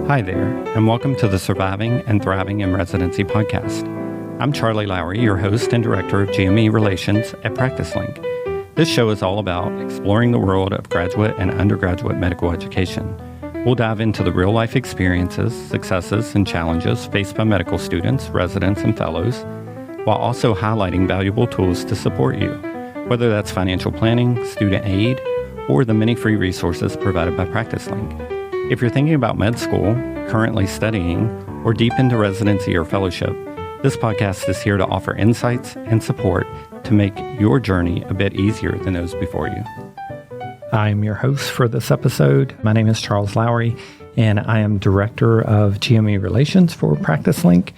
Hi there, and welcome to the Surviving and Thriving in Residency podcast. I'm Charley Lowry, your host and director of GME Relations at PracticeLink. This show is all about exploring the world of graduate and undergraduate medical education. We'll dive into the real-life experiences, successes, and challenges faced by medical students, residents, and fellows, while also highlighting valuable tools to support you, whether that's financial planning, student aid, or the many free resources provided by PracticeLink. If you're thinking about med school, currently studying, or deep into residency or fellowship, this podcast is here to offer insights and support to make your journey a bit easier than those before you. I'm your host for this episode. My name is Charles Lowry, and I am Director of GME Relations for PracticeLink.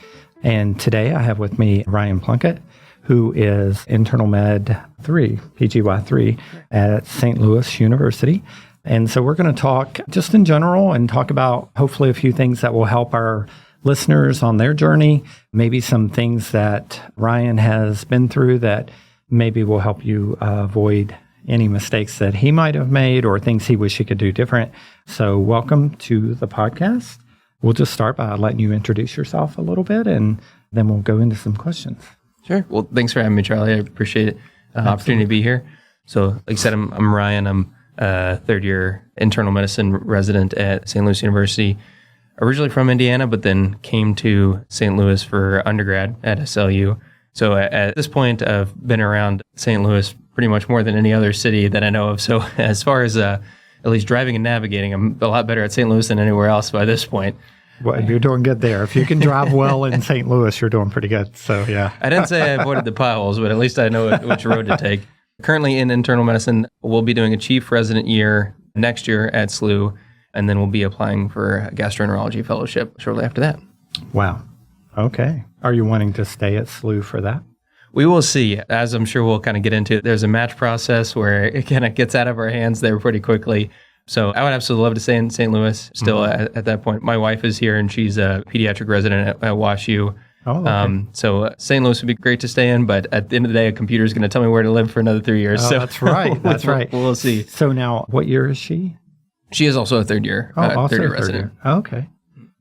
And today I have with me Ryan Plunkett, who is Internal Med 3, PGY 3 at St. Louis University. And so we're going to talk just in general and talk about hopefully a few things that will help our listeners on their journey, maybe some things that Ryan has been through that maybe will help you avoid any mistakes that he might have made or things he wish he could do different. So welcome to the podcast. We'll just start by letting you introduce yourself a little bit, and then we'll go into some questions. Sure. Well, thanks for having me, Charlie. I appreciate it. Opportunity to be here. So like I said, I'm Ryan. I'm third year internal medicine resident at St. Louis University, originally from Indiana, but then came to St. Louis for undergrad at SLU. So at this point, I've been around St. Louis pretty much more than any other city that I know of. So as far as at least driving and navigating, I'm a lot better at St. Louis than anywhere else by this point. Well, you're doing good there. If you can drive well in St. Louis, you're doing pretty good. So yeah. I didn't say I avoided the potholes, but at least I know which road to take. Currently in internal medicine, we'll be doing a chief resident year next year at SLU, and then we'll be applying for a gastroenterology fellowship shortly after that. Wow. Okay. Are you wanting to stay at SLU for that? We will see. As I'm sure we'll kind of get into, there's a match process where it kind of gets out of our hands there pretty quickly. So I would absolutely love to stay in St. Louis still at that point. My wife is here, and she's a pediatric resident at WashU. Oh, okay. So St. Louis would be great to stay in, but at the end of the day, a computer is going to tell me where to live for another 3 years. Oh, so that's right. That's right. We'll see. So now, what year is she? She is also a third year, third year resident. Okay.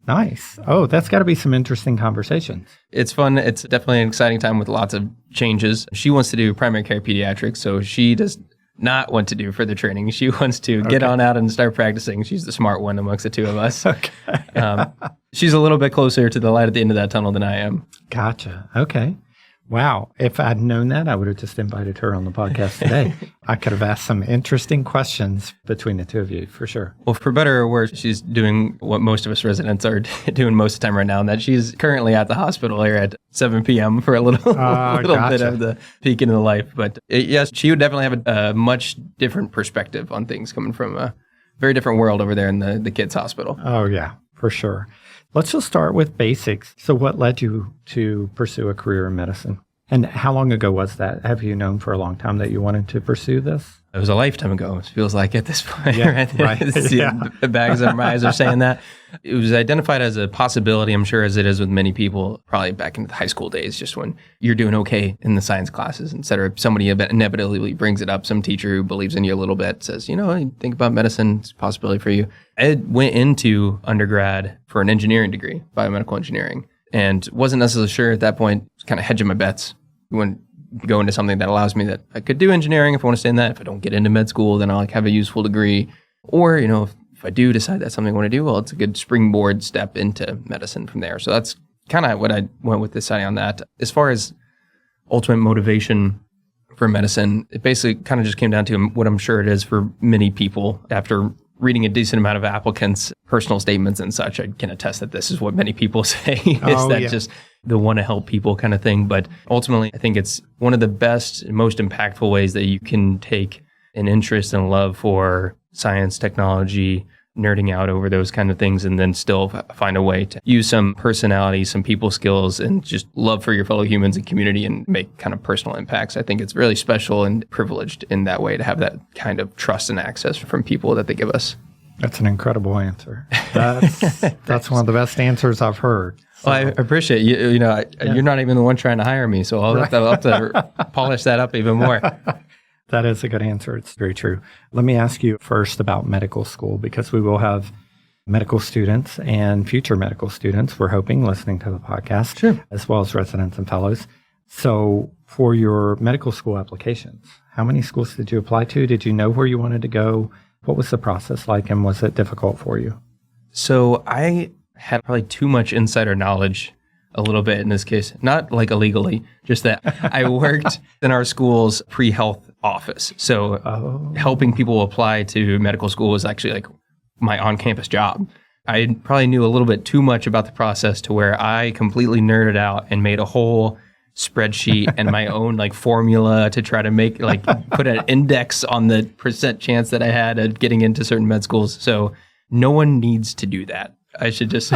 Nice. Oh, that's got to be some interesting conversations. It's fun. It's definitely an exciting time with lots of changes. She wants to do primary care pediatrics, so she does not want to do further training. She wants to get on out and start practicing. She's the smart one amongst the two of us. Okay. She's a little bit closer to the light at the end of that tunnel than I am. Gotcha. Okay. Wow. If I'd known that, I would have just invited her on the podcast today. I could have asked some interesting questions between the two of you, for sure. Well, for better or worse, she's doing what most of us residents are doing most of the time right now, and that she's currently at the hospital here at 7 p.m. for a little bit of the peek into the life. But yes, she would definitely have a much different perspective on things coming from a very different world over there in the kids' hospital. Oh, yeah, for sure. Let's just start with basics. So what led you to pursue a career in medicine? And how long ago was that? Have you known for a long time that you wanted to pursue this? It was a lifetime ago, it feels like at this point. Yeah, right? Yeah. The bags under my eyes are saying that. It was identified as a possibility, I'm sure, as it is with many people, probably back in the high school days, just when you're doing okay in the science classes, et cetera. Somebody inevitably brings it up. Some teacher who believes in you a little bit says, you think about medicine, it's a possibility for you. I went into undergrad for an engineering degree, biomedical engineering, and wasn't necessarily sure at that point, kind of hedging my bets. I wouldn't go into something that allows me that I could do engineering if I want to stay in that. If I don't get into med school, then I'll have a useful degree. Or, if I do decide that's something I want to do, well, it's a good springboard step into medicine from there. So that's kind of what I went with deciding on that. As far as ultimate motivation for medicine, it basically kind of just came down to what I'm sure it is for many people. After reading a decent amount of applicants' personal statements and such, I can attest that this is what many people say, just the want to help people kind of thing. But ultimately, I think it's one of the best and most impactful ways that you can take an interest and love for science, technology, nerding out over those kind of things, and then still find a way to use some personality, some people skills, and just love for your fellow humans and community and make kind of personal impacts. I think it's really special and privileged in that way to have that kind of trust and access from people that they give us. That's an incredible answer. That's one of the best answers I've heard. So. Well, I appreciate you. You're not even the one trying to hire me, so I'll have to polish that up even more. That is a good answer. It's very true. Let me ask you first about medical school, because we will have medical students and future medical students, we're hoping, listening to the podcast, Sure. as well as residents and fellows. So for your medical school applications, how many schools did you apply to? Did you know where you wanted to go? What was the process like, and was it difficult for you? So I had probably too much insider knowledge a little bit in this case, not like illegally, just that I worked in our school's pre-health office. So helping people apply to medical school was actually like my on-campus job. I probably knew a little bit too much about the process to where I completely nerded out and made a whole spreadsheet and my own like formula to try to make like put an index on the percent chance that I had of getting into certain med schools. So no one needs to do that. I should just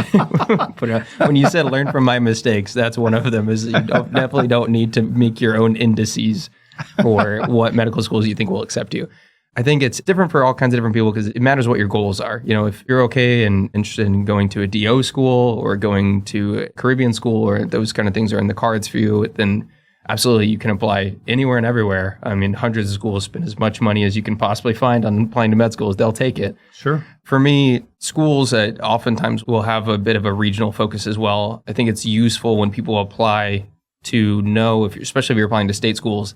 put it. When you said learn from my mistakes, that's one of them. Is you definitely don't need to make your own indices for what medical schools you think will accept you. I think it's different for all kinds of different people because it matters what your goals are. You know, if you're okay and interested in going to a DO school or going to a Caribbean school or those kind of things are in the cards for you, then absolutely you can apply anywhere and everywhere. I mean, hundreds of schools spend as much money as you can possibly find on applying to med schools. They'll take it. Sure. For me, schools oftentimes will have a bit of a regional focus as well. I think it's useful when people apply to know, especially if you're applying to state schools,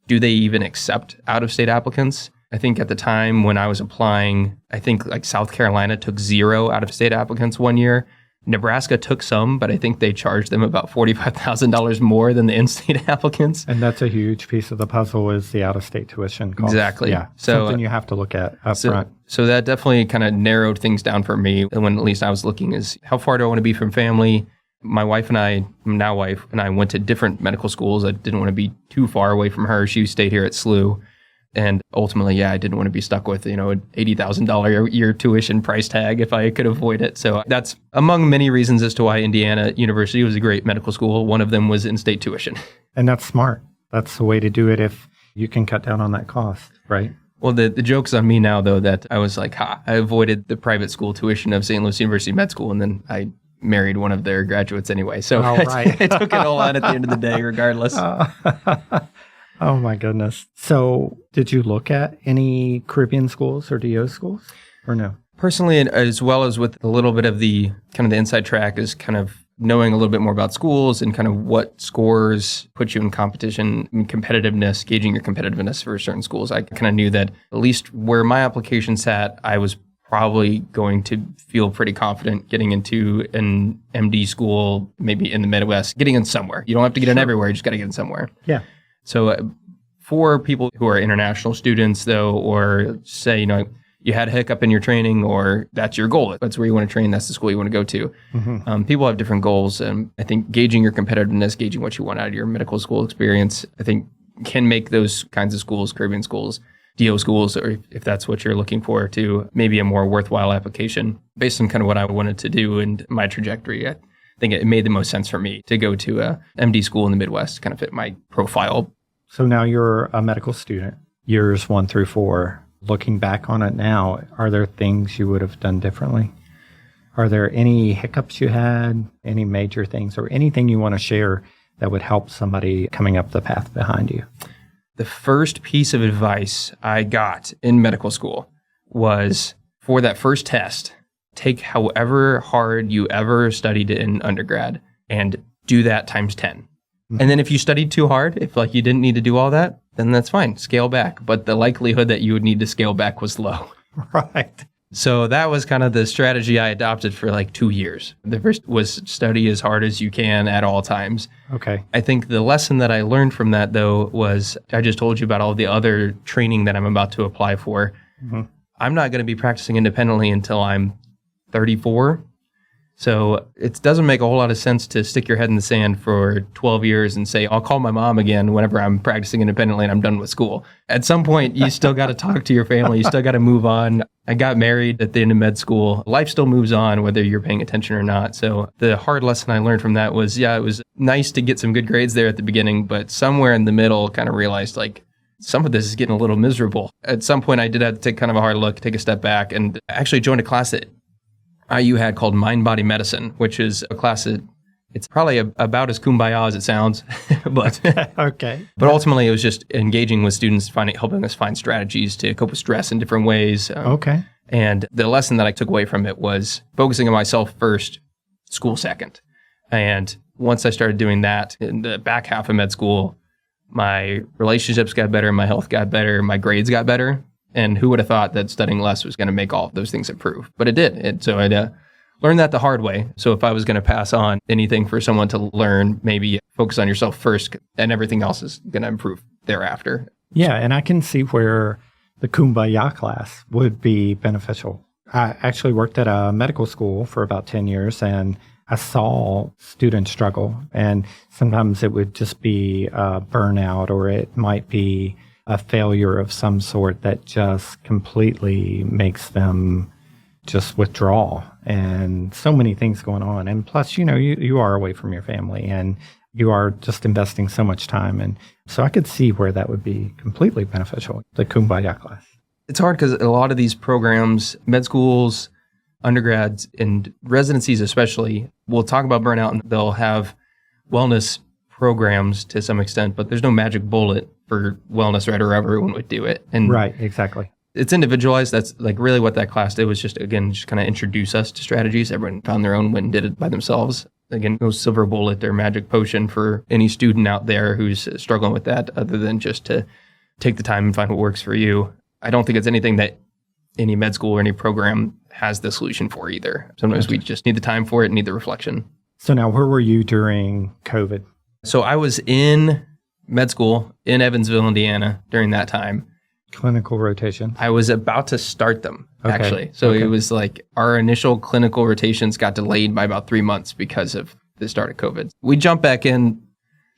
do they even accept out-of-state applicants? I think at the time when I was applying, I think like South Carolina took 0 out-of-state applicants one year. Nebraska took some, but I think they charged them about $45,000 more than the in-state applicants. And that's a huge piece of the puzzle is the out-of-state tuition cost. Exactly. Yeah, so something you have to look at up front. So that definitely kind of narrowed things down for me. And when at least I was looking is how far do I want to be from family? My wife and I, now wife, and I went to different medical schools. I didn't want to be too far away from her. She stayed here at SLU. And ultimately, I didn't want to be stuck with, an $80,000 a year tuition price tag if I could avoid it. So that's among many reasons as to why Indiana University was a great medical school. One of them was in-state tuition. And that's smart. That's the way to do it if you can cut down on that cost, right? Well, the joke's on me now, though, that I was like, I avoided the private school tuition of St. Louis University Med School, and then I married one of their graduates anyway. So right. I took it all on at the end of the day, regardless. Oh, my goodness. So did you look at any Caribbean schools or DO schools or no? Personally, as well as with a little bit of the kind of the inside track is kind of knowing a little bit more about schools and kind of what scores put you in competition and competitiveness, gauging your competitiveness for certain schools. I kind of knew that at least where my application sat, I was probably going to feel pretty confident getting into an MD school, maybe in the Midwest, getting in somewhere. You don't have to get in everywhere. You just got to get in somewhere. Yeah. So for people who are international students, though, or say, you had a hiccup in your training or that's your goal, that's where you want to train, that's the school you want to go to. Mm-hmm. People have different goals. And I think gauging your competitiveness, gauging what you want out of your medical school experience, I think can make those kinds of schools, Caribbean schools, DO schools, or if that's what you're looking for, to maybe a more worthwhile application based on kind of what I wanted to do and my trajectory. I think it made the most sense for me to go to a MD school in the Midwest, kind of fit my profile. So now you're a medical student, years 1 through 4. Looking back on it now, are there things you would have done differently? Are there any hiccups you had, any major things, or anything you want to share that would help somebody coming up the path behind you? The first piece of advice I got in medical school was for that first test, take however hard you ever studied in undergrad and do that times 10. Mm-hmm. And then if you studied too hard, if you didn't need to do all that, then that's fine. Scale back. But the likelihood that you would need to scale back was low. Right. So that was kind of the strategy I adopted for 2 years. The first was study as hard as you can at all times. Okay. I think the lesson that I learned from that, though, was I just told you about all the other training that I'm about to apply for. Mm-hmm. I'm not going to be practicing independently until I'm 34. So it doesn't make a whole lot of sense to stick your head in the sand for 12 years and say, I'll call my mom again whenever I'm practicing independently and I'm done with school. At some point, you still got to talk to your family. You still got to move on. I got married at the end of med school. Life still moves on, whether you're paying attention or not. So the hard lesson I learned from that was, it was nice to get some good grades there at the beginning, but somewhere in the middle, kind of realized some of this is getting a little miserable. At some point, I did have to take kind of a hard look, take a step back, and actually joined a class that IU had called Mind-Body Medicine, which is a class that it's probably about as kumbaya as it sounds, but okay. But ultimately, it was just engaging with students, helping us find strategies to cope with stress in different ways. Okay. And the lesson that I took away from it was focusing on myself first, school second. And once I started doing that in the back half of med school, my relationships got better, my health got better, my grades got better. And who would have thought that studying less was going to make all of those things improve? But it did. So I learned that the hard way. So if I was going to pass on anything for someone to learn, maybe focus on yourself first and everything else is going to improve thereafter. Yeah, and I can see where the Kumbaya class would be beneficial. I actually worked at a medical school for about 10 years, and I saw students struggle. And sometimes it would just be a burnout, or it might be a failure of some sort that just completely makes them just withdraw. And so many things going on. And plus, you are away from your family, and you are just investing so much time. And so I could see where that would be completely beneficial, the Kumbaya class. It's hard because a lot of these programs, med schools, undergrads, and residencies especially, will talk about burnout, and they'll have wellness programs to some extent, but there's no magic bullet for wellness, right, or everyone would do it. And right, exactly. It's individualized. That's like really what that class did, was just kind of introduce us to strategies. Everyone found their own, went and did it by themselves. Again, no silver bullet or magic potion for any student out there who's struggling with that, other than just to take the time and find what works for you. I don't think it's anything that any med school or any program has the solution for either. Sometimes we just need the time for it, need the reflection. So now, where were you during COVID? So I was in med school in Evansville, Indiana during that time. Clinical rotation. I was about to start them, actually. So it was like our initial clinical rotations got delayed by about 3 months because of the start of COVID. We jumped back in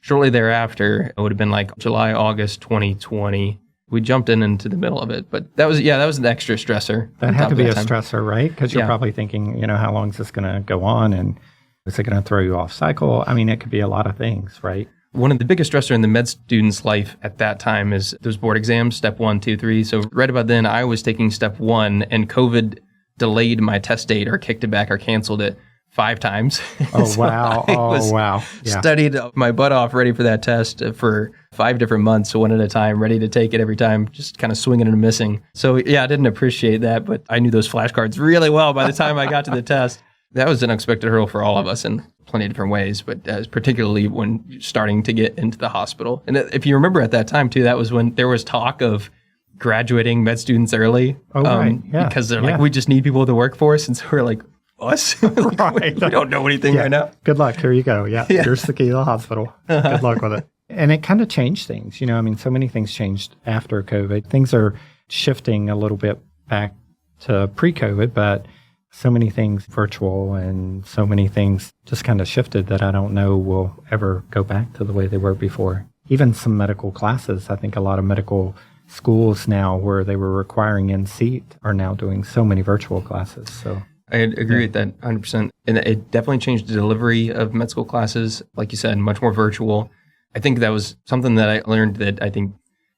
shortly thereafter. It would have been like July, August 2020. We jumped into the middle of it. But that was an extra stressor. That had to be a stressor, right? Because you're probably thinking, how long is this going to go on? And is it going to throw you off cycle? I mean, it could be a lot of things, right? One of the biggest stressor in the med student's life at that time is those board exams, step 1, 2, 3. So right about then, I was taking step 1, and COVID delayed my test date or kicked it back or canceled it 5 times. Oh, so wow. Wow. Yeah. Studied my butt off ready for that test for 5 different months, one at a time, ready to take it every time, just kind of swinging and missing. So yeah, I didn't appreciate that, but I knew those flashcards really well by the time I got to the test. That was an unexpected hurdle for all of us in plenty of different ways, but particularly when starting to get into the hospital. And if you remember at that time, too, that was when there was talk of graduating med students early. Oh, right. Yeah. Because they're like, we just need people to work for us. And so we're like, us? Right. We don't know anything right now. Good luck. Here you go. Yeah. Here's the key to the hospital. Good luck with it. And it kind of changed things. So many things changed after COVID. Things are shifting a little bit back to pre-COVID, but so many things virtual and so many things just kind of shifted that I don't know will ever go back to the way they were before. Even some medical classes, I think a lot of medical schools now where they were requiring in-seat are now doing so many virtual classes. So I agree with that 100%. And it definitely changed the delivery of med school classes. Like you said, much more virtual. I think that was something that I learned that I think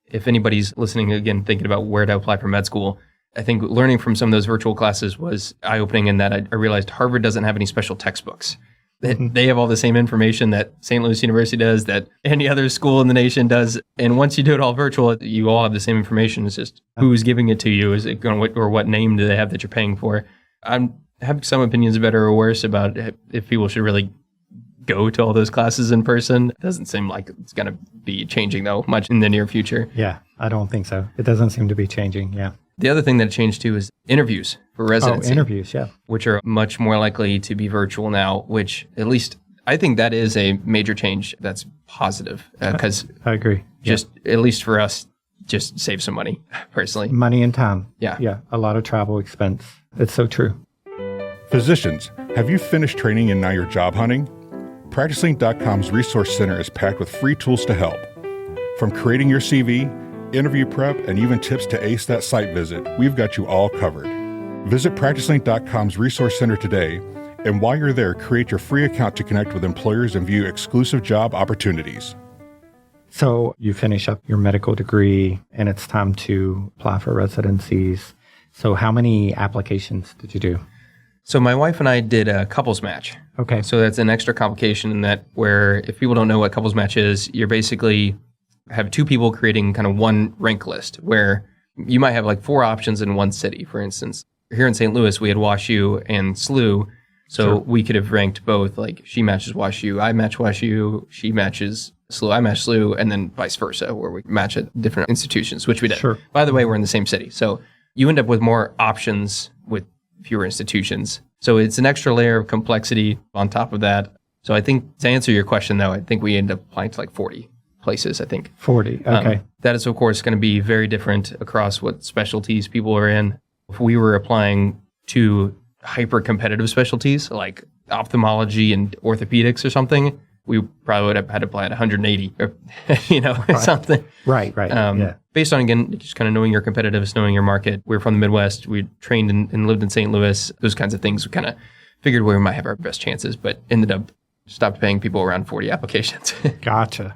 if anybody's listening, again, thinking about where to apply for med school, I think learning from some of those virtual classes was eye-opening in that I realized Harvard doesn't have any special textbooks. They have all the same information that St. Louis University does, that any other school in the nation does. And once you do it all virtual, you all have the same information. It's just who's giving it to you, is it going, or what name do they have that you're paying for? I have some opinions, better or worse, about if people should really go to all those classes in person. It doesn't seem like it's going to be changing, though, much in the near future. Yeah, I don't think so. It doesn't seem to be changing, yeah. The other thing that changed too is interviews for residency. Oh, interviews, yeah. Which are much more likely to be virtual now, which at least I think that is a major change that's positive. Because I agree. Just, at least for us, just save some money, personally. Money and time. Yeah. Yeah, a lot of travel expense. It's so true. Physicians, have you finished training and now you're job hunting? PracticeLink.com's Resource Center is packed with free tools to help. From creating your CV, interview prep, and even tips to ace that site visit, we've got you all covered. Visit PracticeLink.com's Resource Center today, and while you're there, create your free account to connect with employers and view exclusive job opportunities. So you finish up your medical degree, and it's time to apply for residencies. So how many applications did you do? So my wife and I did a couples match. Okay. So that's an extra complication in that, where if people don't know what couples match is, you're basically have 2 people creating kind of one rank list where you might have like 4 options in one city, for instance. here in St. Louis, we had WashU and SLU. So we could have ranked both, like she matches WashU, I match WashU, she matches SLU, I match SLU, and then vice versa, where we match at different institutions, which we did. Sure. By the way, we're in the same city. So you end up with more options with fewer institutions. So it's an extra layer of complexity on top of that. So I think to answer your question, though, I think we end up applying to like 40 places, I think. 40, okay. That is, of course, going to be very different across what specialties people are in. If we were applying to hyper-competitive specialties like ophthalmology and orthopedics or something, we probably would have had to apply at 180 or, or something. Right. Based on, again, just kind of knowing your competitiveness, knowing your market. We're from the Midwest. We trained and lived in St. Louis. Those kinds of things, we kind of figured where we might have our best chances, but ended up stopped paying people around 40 applications. Gotcha.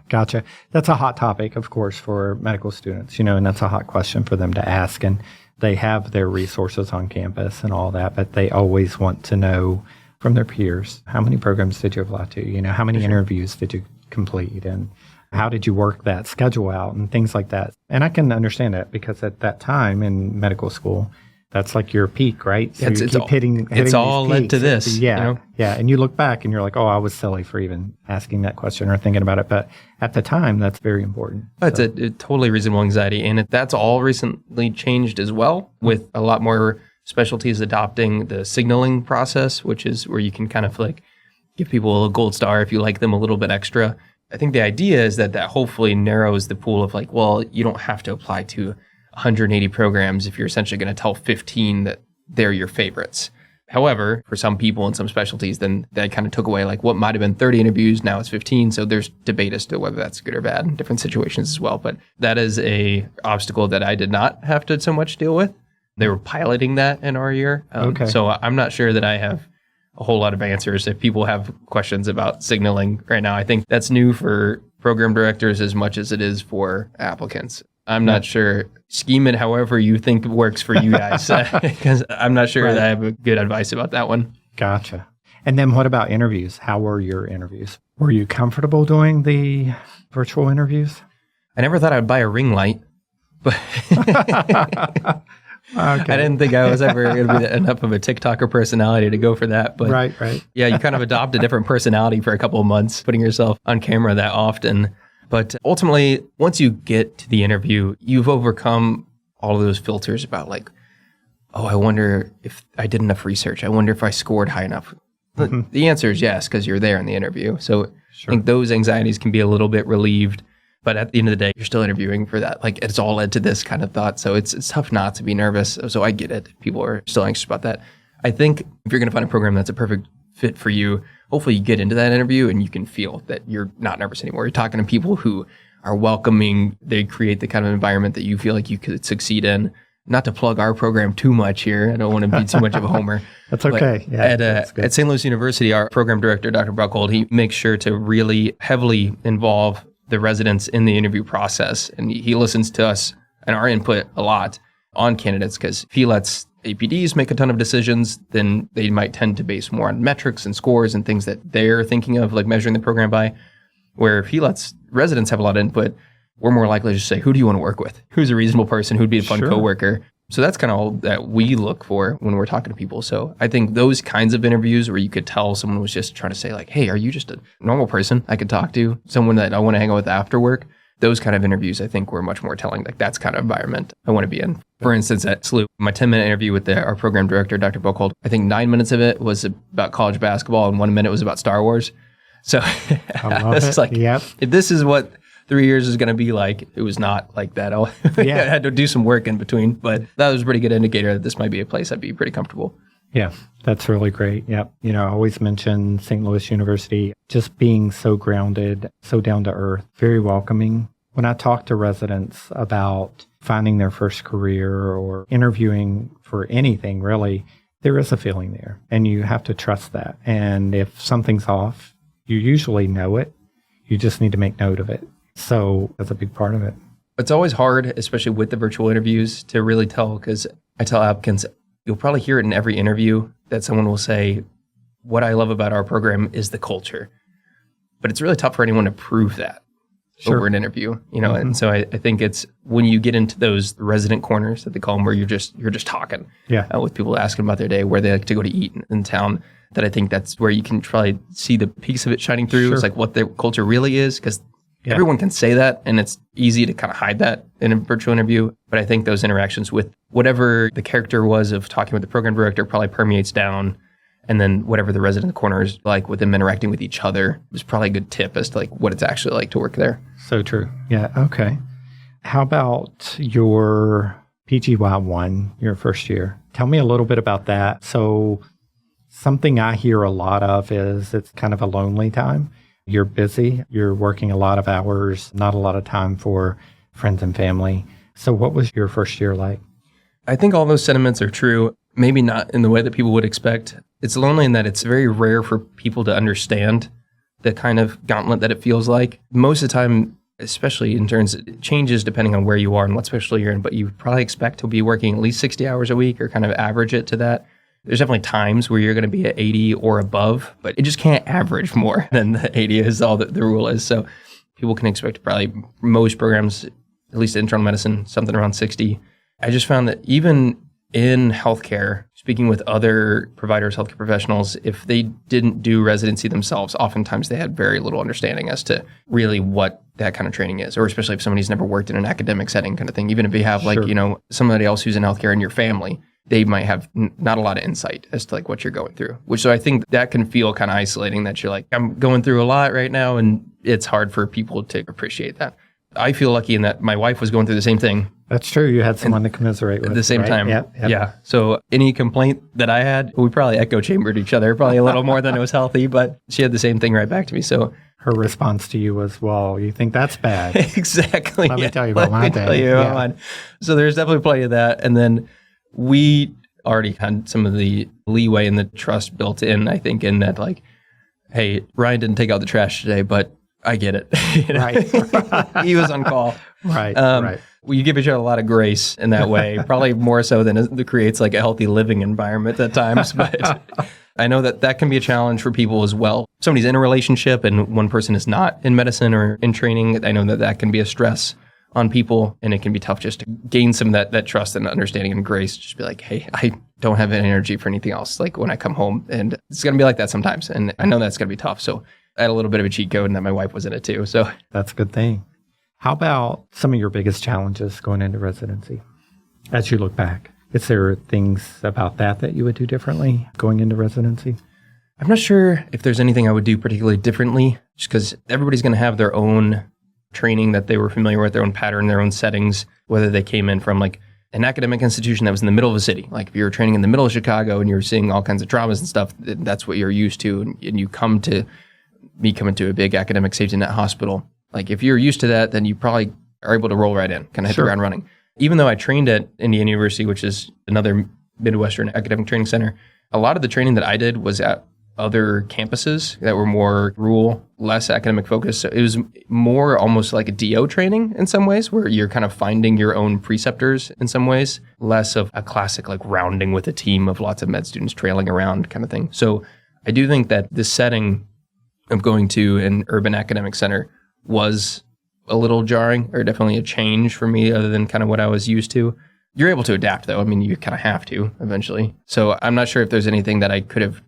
That's a hot topic, of course, for medical students, and that's a hot question for them to ask. And they have their resources on campus and all that, but they always want to know from their peers, how many programs did you apply to? How many interviews did you complete? And how did you work that schedule out and things like that? And I can understand that because at that time in medical school, that's like your peak, right? So you keep hitting it's all led to this. Yeah. And you look back and you're like, oh, I was silly for even asking that question or thinking about it. But at the time, that's very important. It's a totally reasonable anxiety. And that's all recently changed as well, with a lot more specialties adopting the signaling process, which is where you can kind of like give people a gold star if you like them a little bit extra. I think the idea is that hopefully narrows the pool of like, well, you don't have to apply to 180 programs if you're essentially going to tell 15 that they're your favorites. However, for some people in some specialties, then that kind of took away like what might have been 30 interviews, now it's 15. So there's debate as to whether that's good or bad in different situations as well. But that is a obstacle that I did not have to so much deal with. They were piloting that in our year. Okay. So I'm not sure that I have a whole lot of answers. If people have questions about signaling right now, I think that's new for program directors as much as it is for applicants. I'm not sure. Scheme it however you think works for you guys, because I'm not sure that I have good advice about that one. Gotcha. And then what about interviews? How were your interviews? Were you comfortable doing the virtual interviews? I never thought I'd buy a ring light, but I didn't think I was ever going to be enough of a TikToker personality to go for that. But right. Yeah, you kind of adopt a different personality for a couple of months, putting yourself on camera that often. But ultimately, once you get to the interview, you've overcome all of those filters about like, oh, I wonder if I did enough research. I wonder if I scored high enough. Mm-hmm. The answer is yes, because you're there in the interview. So I think those anxieties can be a little bit relieved. But at the end of the day, you're still interviewing for that. Like, it's all led to this kind of thought. So it's tough not to be nervous. So I get it. People are still anxious about that. I think if you're going to find a program that's a perfect fit for you, hopefully you get into that interview and you can feel that you're not nervous anymore. You're talking to people who are welcoming. They create the kind of environment that you feel like you could succeed in. Not to plug our program too much here. I don't want to be too much of a homer. That's okay. At St. Louis University, our program director, Dr. Buckhold, he makes sure to really heavily involve the residents in the interview process. And he listens to us and our input a lot on candidates, because if he lets APDs make a ton of decisions, then they might tend to base more on metrics and scores and things that they're thinking of, like measuring the program by. Where if he lets residents have a lot of input, we're more likely to just say, who do you want to work with? Who's a reasonable person? Who'd be a fun coworker? So that's kind of all that we look for when we're talking to people. So I think those kinds of interviews where you could tell someone was just trying to say like, hey, are you just a normal person I could talk to? Someone that I want to hang out with after work? Those kind of interviews, I think, were much more telling. Like, that's kind of environment I want to be in. For instance, at SLU, my 10-minute interview with our program director, Dr. Buckhold, I think 9 minutes of it was about college basketball and 1 minute was about Star Wars. So it's like, if this is what 3 years is going to be like, it was not like that. I had to do some work in between, but that was a pretty good indicator that this might be a place I'd be pretty comfortable. Yeah, that's really great. Yep. I always mention St. Louis University just being so grounded, so down to earth, very welcoming. When I talk to residents about finding their first career or interviewing for anything, really, there is a feeling there, and you have to trust that. And if something's off, you usually know it. You just need to make note of it. So that's a big part of it. It's always hard, especially with the virtual interviews, to really tell, because I tell applicants, you'll probably hear it in every interview that someone will say, what I love about our program is the culture. But it's really tough for anyone to prove that. over an interview, And so I think it's when you get into those resident corners that they call them, where you're just talking with people asking about their day, where they like to go to eat in town, that I think that's where you can probably see the piece of it shining through. Sure. It's like what their culture really is, because everyone can say that, and it's easy to kind of hide that in a virtual interview. But I think those interactions with whatever the character was of talking with the program director probably permeates down. And then whatever the resident corner is like with them interacting with each other is probably a good tip as to like what it's actually like to work there. So true. Yeah. Okay. How about your PGY1, your first year? Tell me a little bit about that. So something I hear a lot of is it's kind of a lonely time. You're busy. You're working a lot of hours, not a lot of time for friends and family. So what was your first year like? I think all those sentiments are true. Maybe not in the way that people would expect. It's lonely in that it's very rare for people to understand the kind of gauntlet that it feels like. Most of the time, especially in terms, it changes depending on where you are and what specialty you're in, but you probably expect to be working at least 60 hours a week or kind of average it to that. There's definitely times where you're going to be at 80 or above, but it just can't average more than the 80 is all that the rule is. So people can expect probably most programs, at least internal medicine, something around 60. I just found that even in healthcare, speaking with other providers, healthcare professionals, if they didn't do residency themselves, oftentimes they had very little understanding as to really what that kind of training is, or especially if somebody's never worked in an academic setting kind of thing. Even if you have somebody else who's in healthcare in your family, they might have not a lot of insight as to like what you're going through, so I think that can feel kind of isolating, that you're like, I'm going through a lot right now, and it's hard for people to appreciate that. I feel lucky in that my wife was going through the same thing. That's true. You had someone to commiserate with. At the same time. Yep. Yeah. So any complaint that I had, we probably echo chambered each other, probably a little more than it was healthy, but she had the same thing right back to me. So her response to you was, well, you think that's bad. Exactly. Let me tell you about my day. So there's definitely plenty of that. And then we already had some of the leeway and the trust built in, I think, in that like, hey, Ryan didn't take out the trash today, but I get it. Right. He was on call. Right. Well, you give each other a lot of grace in that way, probably more so than it creates like a healthy living environment at times. But I know that can be a challenge for people as well. Somebody's in a relationship and one person is not in medicine or in training. I know that can be a stress on people, and it can be tough just to gain some of that trust and understanding and grace. Just be like, hey, I don't have any energy for anything else. Like when I come home, and it's going to be like that sometimes. And I know that's going to be tough. So I had a little bit of a cheat code, and that my wife was in it too. So that's a good thing. How about some of your biggest challenges going into residency? As you look back, is there things about that you would do differently going into residency? I'm not sure if there's anything I would do particularly differently, just because everybody's going to have their own training that they were familiar with, their own pattern, their own settings, whether they came in from like an academic institution that was in the middle of a city. Like if you were training in the middle of Chicago and you were seeing all kinds of traumas and stuff, that's what you're used to. And you come to me coming to a big academic safety net hospital. Like if you're used to that, then you probably are able to roll right in, kind of hit the ground running. Even though I trained at Indiana University, which is another Midwestern academic training center, a lot of the training that I did was at other campuses that were more rural, less academic focused. So it was more almost like a DO training in some ways, where you're kind of finding your own preceptors in some ways, less of a classic like rounding with a team of lots of med students trailing around kind of thing. So I do think that this setting of going to an urban academic center was a little jarring, or definitely a change for me other than kind of what I was used to. You're able to adapt though. I mean, you kind of have to eventually. So I'm not sure if there's anything that I could have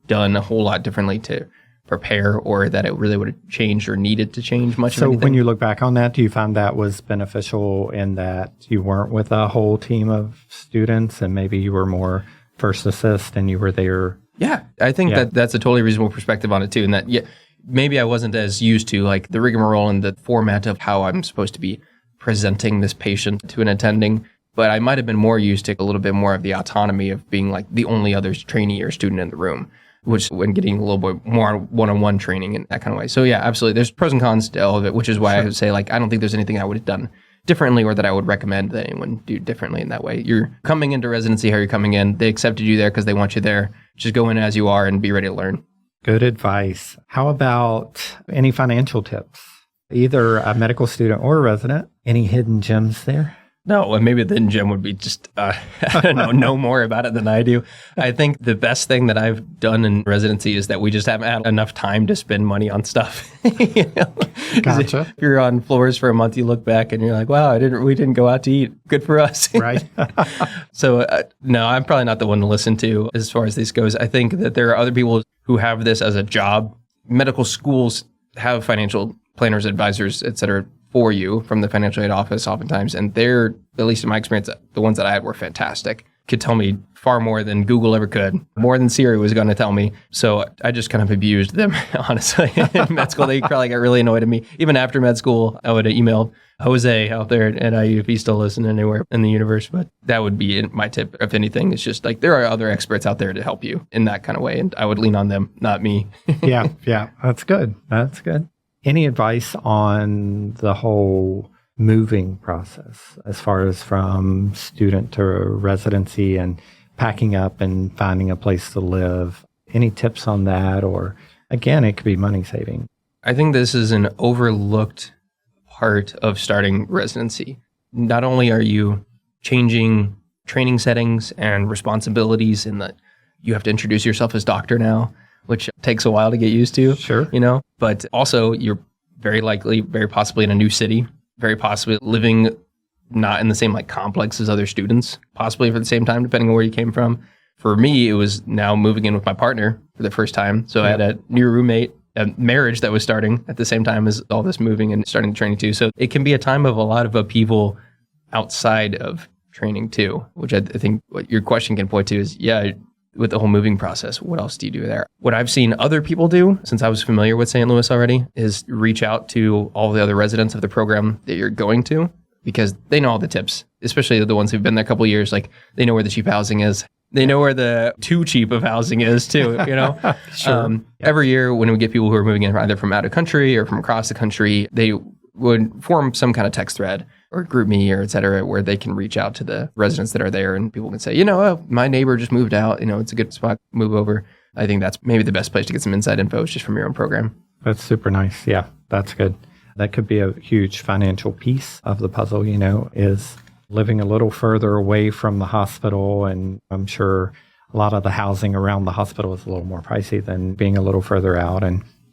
done a whole lot differently to prepare, or that it really would have changed or needed to change much. So when you look back on that, do you find that was beneficial in that you weren't with a whole team of students and maybe you were more first assist and you were there? Yeah, I think that's a totally reasonable perspective on it too. And that, maybe I wasn't as used to like the rigmarole and the format of how I'm supposed to be presenting this patient to an attending, but I might have been more used to a little bit more of the autonomy of being like the only other trainee or student in the room, which when getting a little bit more one-on-one training in that kind of way. So yeah, absolutely. There's pros and cons to all of it, which is why I would say like, I don't think there's anything I would have done differently or that I would recommend that anyone do differently in that way. You're coming into residency, how you're coming in. They accepted you there because they want you there. Just go in as you are and be ready to learn. Good advice. How about any financial tips? Either a medical student or a resident. Any hidden gems there? No, and maybe then Jim would be just, I don't know more about it than I do. I think the best thing that I've done in residency is that we just haven't had enough time to spend money on stuff. Gotcha. If you're on floors for a month, you look back and you're like, wow, we didn't go out to eat. Good for us. Right. So no, I'm probably not the one to listen to as far as this goes. I think that there are other people who have this as a job. Medical schools have financial planners, advisors, et cetera, for you from the financial aid office oftentimes. And they're, at least in my experience, the ones that I had were fantastic. Could tell me far more than Google ever could, more than Siri was going to tell me. So I just kind of abused them, honestly. In med school, they probably got really annoyed at me. Even after med school, I would email Jose out there at IU if he's still listening anywhere in the universe. But that would be my tip, if anything. It's just like there are other experts out there to help you in that kind of way. And I would lean on them, not me. Yeah. That's good. Any advice on the whole moving process as far as from student to residency and packing up and finding a place to live? Any tips on that? Or again, it could be money saving. I think this is an overlooked part of starting residency. Not only are you changing training settings and responsibilities in that you have to introduce yourself as doctor now, which takes a while to get used to. Sure. But also you're very likely, very possibly in a new city, very possibly living not in the same complex as other students, possibly for the same time, depending on where you came from. For me, it was now moving in with my partner for the first time. So I had a new roommate, a marriage that was starting at the same time as all this moving and starting the training too. So it can be a time of a lot of upheaval outside of training too, which I think what your question can point to is, with the whole moving process, what else do you do there? What I've seen other people do, since I was familiar with St. Louis already, is reach out to all the other residents of the program that you're going to, because they know all the tips, especially the ones who've been there a couple of years. They know where the cheap housing is. They know where the too cheap of housing is too, Sure. Every year when we get people who are moving in either from out of country or from across the country, they would form some kind of text thread or group me or et cetera, where they can reach out to the residents that are there and people can say, my neighbor just moved out, it's a good spot, move over. I think that's maybe the best place to get some inside info is just from your own program. That's super nice. Yeah, that's good. That could be a huge financial piece of the puzzle, is living a little further away from the hospital. And I'm sure a lot of the housing around the hospital is a little more pricey than being a little further out.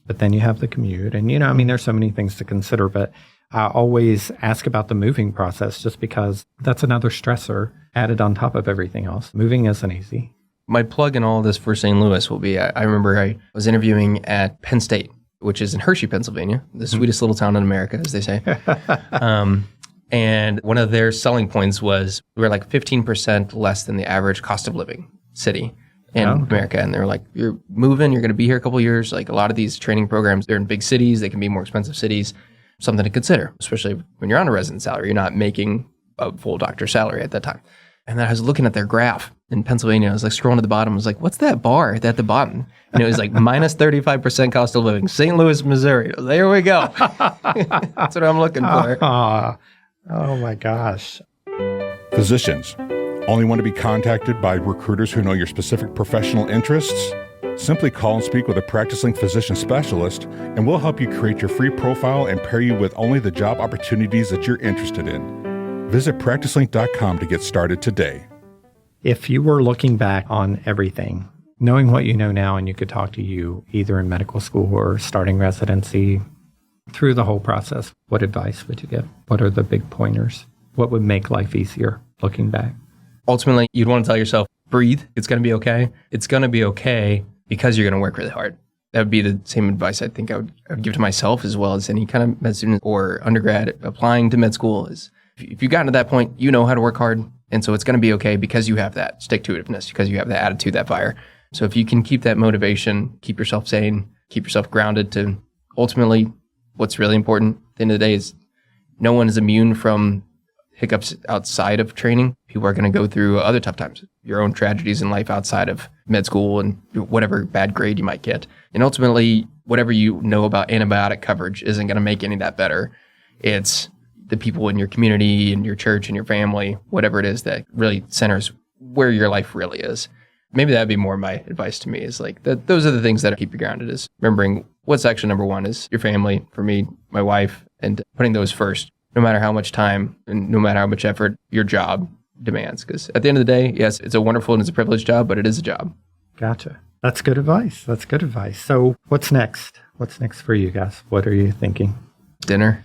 But then you have the commute and, there's so many things to consider, but I always ask about the moving process just because that's another stressor added on top of everything else. Moving isn't easy. My plug in all of this for St. Louis will be, I remember I was interviewing at Penn State, which is in Hershey, Pennsylvania, the sweetest little town in America, as they say. And one of their selling points was we're 15% less than the average cost of living city in America. And they're like, you're moving, you're going to be here a couple of years. A lot of these training programs, they're in big cities. They can be more expensive cities. Something to consider, especially when you're on a resident salary. You're not making a full doctor salary at that time. And then I was looking at their graph in Pennsylvania. I was scrolling to the bottom. I was like, what's that bar at the bottom? And it was minus 35% cost of living. St. Louis, Missouri. There we go. That's what I'm looking for. Oh my gosh. Physicians, only want to be contacted by recruiters who know your specific professional interests? Simply call and speak with a PracticeLink physician specialist, and we'll help you create your free profile and pair you with only the job opportunities that you're interested in. Visit PracticeLink.com to get started today. If you were looking back on everything, knowing what you know now, and you could talk to you either in medical school or starting residency through the whole process, what advice would you give? What are the big pointers? What would make life easier looking back? Ultimately, you'd want to tell yourself, breathe. It's going to be okay. It's going to be okay because you're going to work really hard. That would be the same advice I think I would give to myself as well as any kind of med student or undergrad applying to med school is if you've gotten to that point, you know how to work hard. And so it's going to be okay because you have that stick-to-itiveness, because you have that attitude, that fire. So if you can keep that motivation, keep yourself sane, keep yourself grounded to ultimately what's really important at the end of the day is no one is immune from hiccups outside of training. People are going to go through other tough times, your own tragedies in life outside of med school and whatever bad grade you might get. And ultimately, whatever you know about antibiotic coverage isn't going to make any of that better. It's the people in your community and your church and your family, whatever it is that really centers where your life really is. Maybe that'd be more my advice to me is those are the things that keep you grounded is remembering what's actually number one is your family, for me, my wife, and putting those first. no matter how much time and no matter how much effort your job demands. Because at the end of the day, yes, it's a wonderful and it's a privileged job, but it is a job. Gotcha. That's good advice. So what's next? What's next for you guys? What are you thinking? Dinner.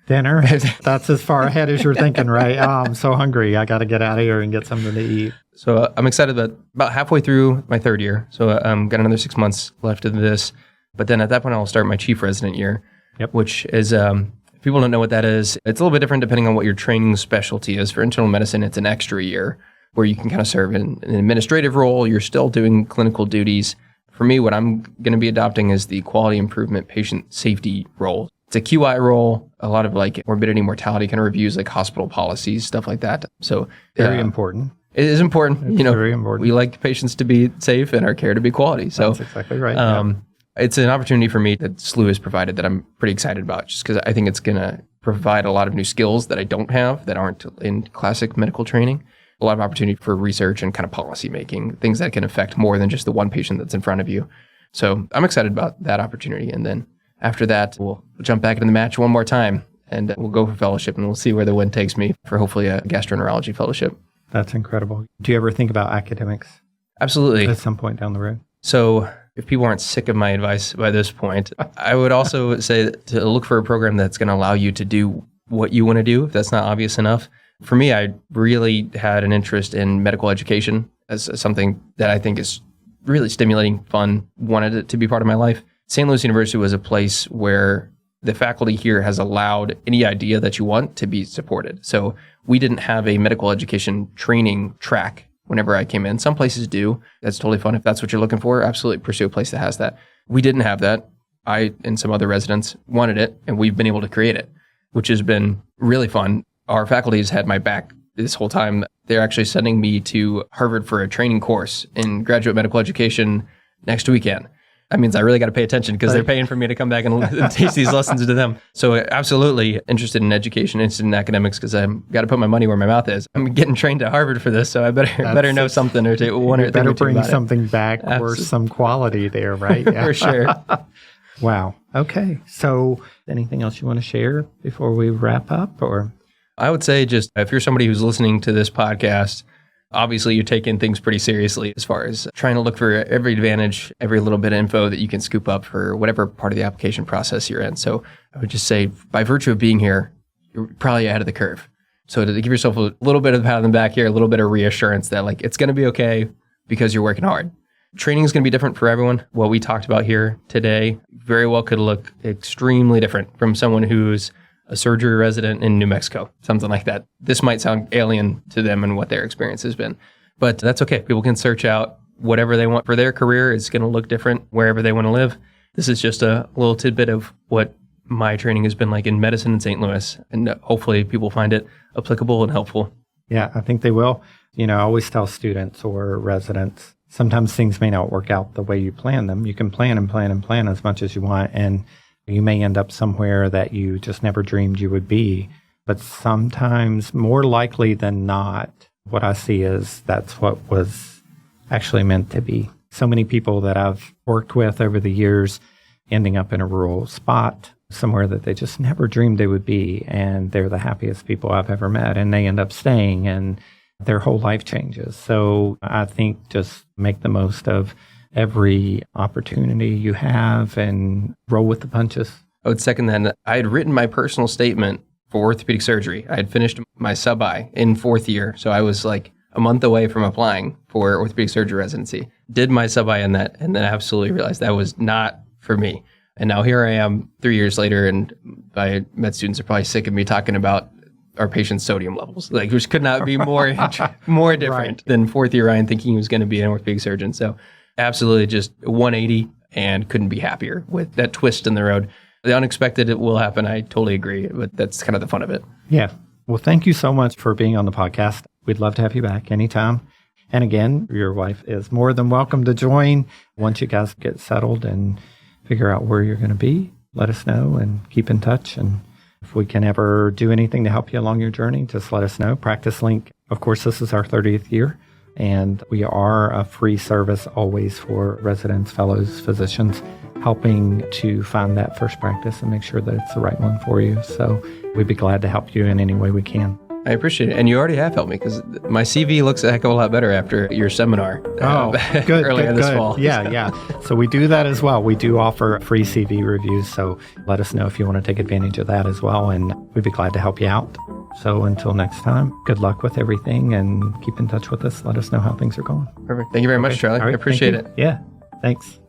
That's as far ahead as you're thinking, right? Oh, I'm so hungry. I got to get out of here and get something to eat. So I'm excited about halfway through my third year. So got another 6 months left of this. But then at that point, I'll start my chief resident year, which is, if people don't know what that is, it's a little bit different depending on what your training specialty is. For internal medicine, it's an extra year where you can kind of serve in an administrative role. You're still doing clinical duties. For me, what I'm going to be adopting is the quality improvement patient safety role. It's a QI role, a lot of like morbidity, mortality kind of reviews, like hospital policies, stuff like that. So very important. It is important. It's very important. We like patients to be safe and our care to be quality. So that's exactly right. It's an opportunity for me that SLU has provided that I'm pretty excited about, just because I think it's going to provide a lot of new skills that I don't have, that aren't in classic medical training. A lot of opportunity for research and kind of policy making, things that can affect more than just the one patient that's in front of you. So I'm excited about that opportunity. And then after that, we'll jump back into the match one more time and we'll go for fellowship and we'll see where the wind takes me for hopefully a gastroenterology fellowship. That's incredible. Do you ever think about academics? Absolutely. At some point down the road? So if people aren't sick of my advice by this point, I would also say to look for a program that's going to allow you to do what you want to do, if that's not obvious enough. For me, I really had an interest in medical education as something that I think is really stimulating, fun, wanted it to be part of my life. St. Louis University was a place where the faculty here has allowed any idea that you want to be supported. So we didn't have a medical education training track whenever I came in. Some places do. That's totally fun. If that's what you're looking for, absolutely pursue a place that has that. We didn't have that. I and some other residents wanted it, and we've been able to create it, which has been really fun. Our faculty has had my back this whole time. They're actually sending me to Harvard for a training course in graduate medical education next weekend. That means I really got to pay attention because they're paying for me to come back and teach these lessons to them. So absolutely interested in education, interested in academics, because I've got to put my money where my mouth is. I'm getting trained at Harvard for this, so I better know something or two. Better bring something back or some quality there, right? Yeah. For sure. Wow. Okay. So anything else you want to share before we wrap up? Or I would say just if you're somebody who's listening to this podcast, obviously you're taking things pretty seriously as far as trying to look for every advantage, every little bit of info that you can scoop up for whatever part of the application process you're in. So I would just say by virtue of being here, you're probably ahead of the curve. So to give yourself a little bit of a pat on the back here, a little bit of reassurance that like it's going to be okay because you're working hard. Training is going to be different for everyone. What we talked about here today very well could look extremely different from someone who's a surgery resident in New Mexico, something like that. This might sound alien to them and what their experience has been, but that's okay. People can search out whatever they want for their career. It's going to look different wherever they want to live. This is just a little tidbit of what my training has been like in medicine in St. Louis, and hopefully people find it applicable and helpful. Yeah, I think they will. I always tell students or residents, sometimes things may not work out the way you plan them. You can plan and plan and plan as much as you want, and you may end up somewhere that you just never dreamed you would be. But sometimes, more likely than not, what I see is that's what was actually meant to be. So many people that I've worked with over the years ending up in a rural spot, somewhere that they just never dreamed they would be. And they're the happiest people I've ever met. And they end up staying and their whole life changes. So I think just make the most of every opportunity you have and roll with the punches. I would second that. I had written my personal statement for orthopedic surgery. I had finished my sub-I in fourth year. So I was like a month away from applying for orthopedic surgery residency. Did my sub-I in that, and then absolutely realized that was not for me. And now here I am 3 years later, and my med students are probably sick of me talking about our patients' sodium levels, which could not be more different than fourth year Ryan thinking he was going to be an orthopedic surgeon. So absolutely just 180 and couldn't be happier with that twist in the road. The unexpected, it will happen. I totally agree, but that's kind of the fun of it. Yeah. Well, thank you so much for being on the podcast. We'd love to have you back anytime. And again, your wife is more than welcome to join. Once you guys get settled and figure out where you're going to be, let us know and keep in touch. And if we can ever do anything to help you along your journey, just let us know. PracticeLink, of course, this is our 30th year And we are a free service always for residents, fellows, physicians, helping to find that first practice and make sure that it's the right one for you. So we'd be glad to help you in any way we can. I appreciate it. And you already have helped me because my CV looks a heck of a lot better after your seminar earlier this fall. Yeah. So we do that as well. We do offer free CV reviews. So let us know if you want to take advantage of that as well. And we'd be glad to help you out. So until next time, good luck with everything and keep in touch with us. Let us know how things are going. Perfect. Thank you very much, Charlie. All right, I appreciate it. Yeah. Thanks.